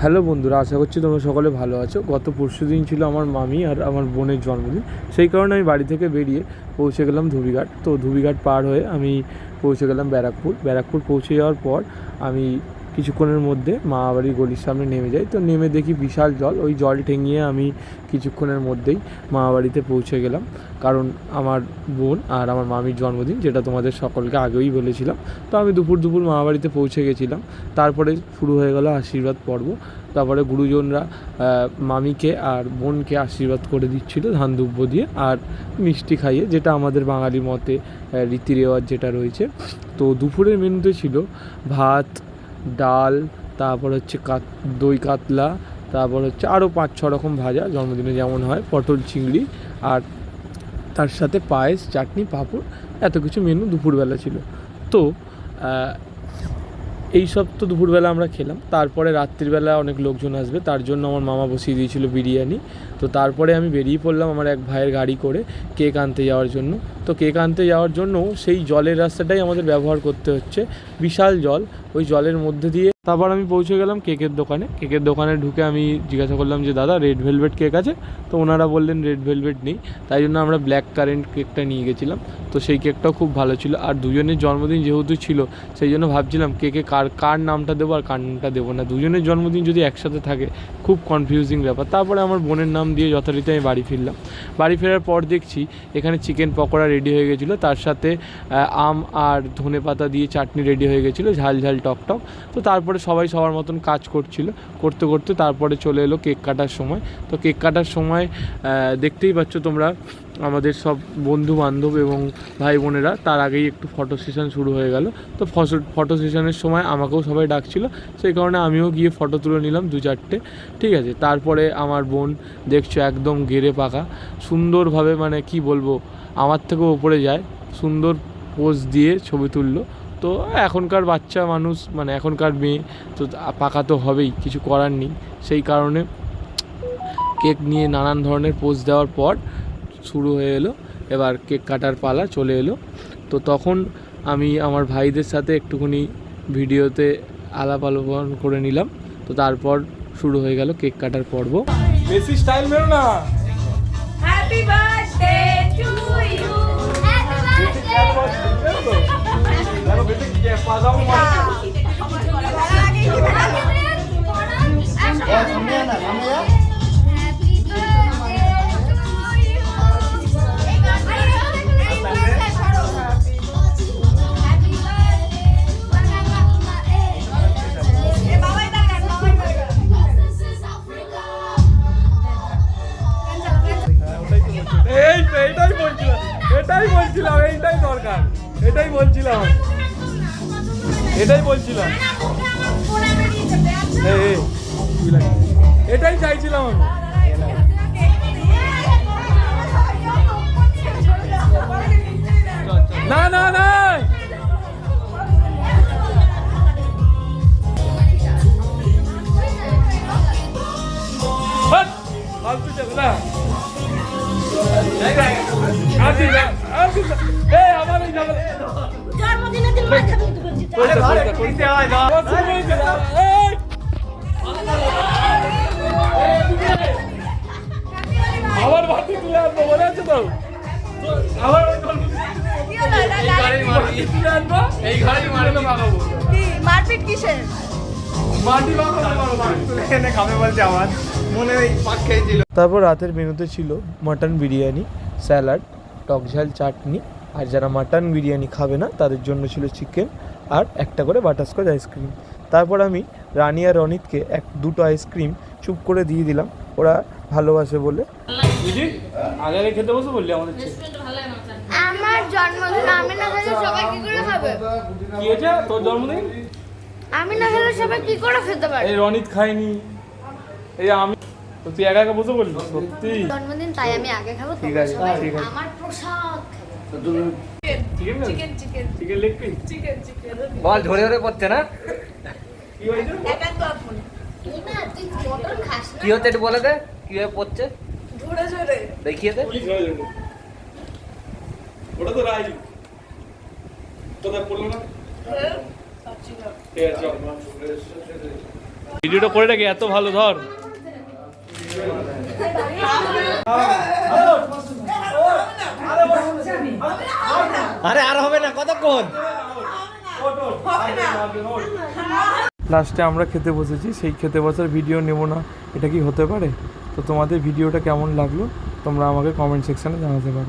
Hello বন্ধুরা, আশা করছি তোমরা সকলে ভালো আছো। গত পরশু দিন ছিল আমার মামি আর আমার বোনের জন্মদিন। সেই কারণে আমি বাড়ি থেকে বেরিয়ে পৌঁছে গেলাম ধুবিঘাট। তো ধুবিঘাট পার হয়ে আমি পৌঁছে গেলাম ব্যারাকপুর পৌঁছে যাওয়ার পর আমি কিছুক্ষণের মধ্যে মামাবাড়ির গলির সামনে নেমে যাই। তো নেমে দেখি বিশাল জল, ওই জল ঠেঙিয়ে আমি কিছুক্ষণের মধ্যেই মামাবাড়িতে পৌঁছে গেলাম। কারণ আমার বোন আর আমার মামির জন্মদিন, যেটা তোমাদের সকলকে আগেই বলেছিলাম। তো আমি দুপুর মামাবাড়িতে পৌঁছে গেছিলাম। তারপরে শুরু হয়ে গেল আশীর্বাদ পর্ব। তারপরে গুরুজনরা মামিকে আর বোনকে আশীর্বাদ করে দিচ্ছিল ধান দুব্য দিয়ে আর মিষ্টি খাইয়ে, যেটা আমাদের বাঙালি মতে রীতি রেওয়াজ যেটা রয়েছে। তো দুপুরের মেনুতে ছিল ভাত, ডাল, তারপর হচ্ছে দই কাতলা, তারপর হচ্ছে আরও 5-6 রকম ভাজা, জন্মদিনে যেমন হয়, পটল চিংড়ি, আর তার সাথে পায়েস, চাটনি, পাঁপড়, এত কিছু মেনু দুপুরবেলা ছিল। তো এই সব তো দুপুরবেলা আমরা খেলাম। তারপরে রাত্রিবেলা অনেক লোকজন আসবে, তার জন্য আমার মামা বসিয়ে দিয়েছিল বিরিয়ানি। তো তারপরে আমি বেরিয়ে পড়লাম আমার এক ভাইয়ের গাড়ি করে কেক আনতে যাওয়ার জন্য। তো কেক আনতে যাওয়ার জন্য সেই জলের রাস্তাটাই আমাদের ব্যবহার করতে হচ্ছে, বিশাল জল, ওই জলের মধ্যে দিয়ে। তারপর আমি পৌঁছে গেলাম কেকের দোকানে ঢুকে আমি জিজ্ঞাসা করলাম যে দাদা রেড ভেলভেট কেক আছে? তো ওনারা বললেন রেড ভেলভেট নেই। তাই জন্য আমরা ব্ল্যাক কারেন্ট কেকটা নিয়ে গেছিলাম। তো সেই কেকটাও খুব ভালো ছিল। আর দুজনের জন্মদিন যেহেতু ছিল, সেই জন্য ভাবছিলাম কেকে কার নামটা দেবো আর কার নামটা দেবো না। দুজনের জন্মদিন যদি একসাথে থাকে খুব কনফিউজিং ব্যাপার। তারপরে আমার বোনের নাম দিয়ে যথারীতি আমি বাড়ি ফিরলাম। বাড়ি ফেরার পর দেখছি এখানে চিকেন পকোড়া রেডি হয়ে গেছিলো, তার সাথে আম আর ধনে পাতা দিয়ে চাটনি রেডি হয়ে গেছিলো, ঝাল ঝাল টক টক। তো তারপরে সবাই সবার মতন কাজ করতে করতে তারপরে চলে এলো কেক কাটার সময়। তো কেক কাটার সময় দেখতেই পাচ্ছ তোমরা আমাদের সব বন্ধু বান্ধব এবং ভাই বোনেরা, তার আগেই একটু ফটো সেশন শুরু হয়ে গেল। তো ফটো সেশনের সময় আমাকেও সবাই ডাকছিল, সেই কারণে আমিও গিয়ে ফটো তুলে নিলাম 2-4টে। ঠিক আছে, তারপরে আমার বোন দেখছো একদম গেরে পাকা, সুন্দরভাবে, মানে কি বলবো, আমার থেকেও ওপরে যায়, সুন্দর পোজ দিয়ে ছবি তুললো। তো এখনকার বাচ্চা মানুষ, মানে এখনকার মেয়ে তো পাকা তো হবেই, কিছু করার নেই। সেই কারণে কেক নিয়ে নানান ধরনের পোজ দেওয়ার পর শুরু হয়ে এলো, এবার কেক কাটার পালা চলে এলো। তো তখন আমি আমার ভাইদের সাথে একটুখানি ভিডিওতে আলাপ আলোচনা করে নিলাম। তো তারপর শুরু হয়ে গেল কেক কাটার পর্ব। বেশি স্টাইল মেরো না। Happy birthday to you, happy birthday. এটাই চাইছিলাম আমি। না না না, জন্মদিনের দিন মাথা পিছু করছিস। আবার বাতি তুলে আনবো, মনে আছে তো? আবার মারপিট কিসের? তারপর রাতের মেনুতে ছিল মাটন বিরিয়ানি, স্যালাড, টক ঝাল চাটনি, আর যারা মাটন বিরিয়ানি খাবে না তাদের জন্য ছিল চিকেন আর একটা করে বাটারস্কচ আইসক্রিম। তারপর আমি রানি আর রনিতকে 1-2টো আইসক্রিম চুপ করে দিয়ে দিলাম, ওরা ভালোবাসে বলে। আগে খেতে বসে বললি আমাদের আমার জন্মদিন আমি না খেলে সবাই কি করে খাবে? কি হয়েছে তোর জন্মদিন? আমি না খেলে সবাই কি করে খেতে পারে? এই রনিত খায়নি, এই আমি, তো তুই একা একা বসে বললি? সত্যি জন্মদিন তাই আমি আগে খাবো। ঠিক আছে, ঠিক আছে। আমার প্রসাদ চিকেন লেগ পিস, বল ঝরে ঝরে পড়ছে না? কি হয়েছে? কি হচ্ছে একটু বলে দে, কিভাবে পড়ছে দেখিয়ে দে। ওটা তো রাইলি কোথায় পড়লো না? ঠিক আছে, ভিডিওটা করে রাখি, এত ভালো ধর। আরে আর হবে না, কতক্ষণ? লাস্টে আমরা খেতে বসেছি, সেই খেতে বসার ভিডিও নেব না, এটা কি হতে পারে? তো তোমাদের ভিডিওটা কেমন লাগলো তোমরা আমাকে কমেন্ট সেকশানে জানাতে পারো।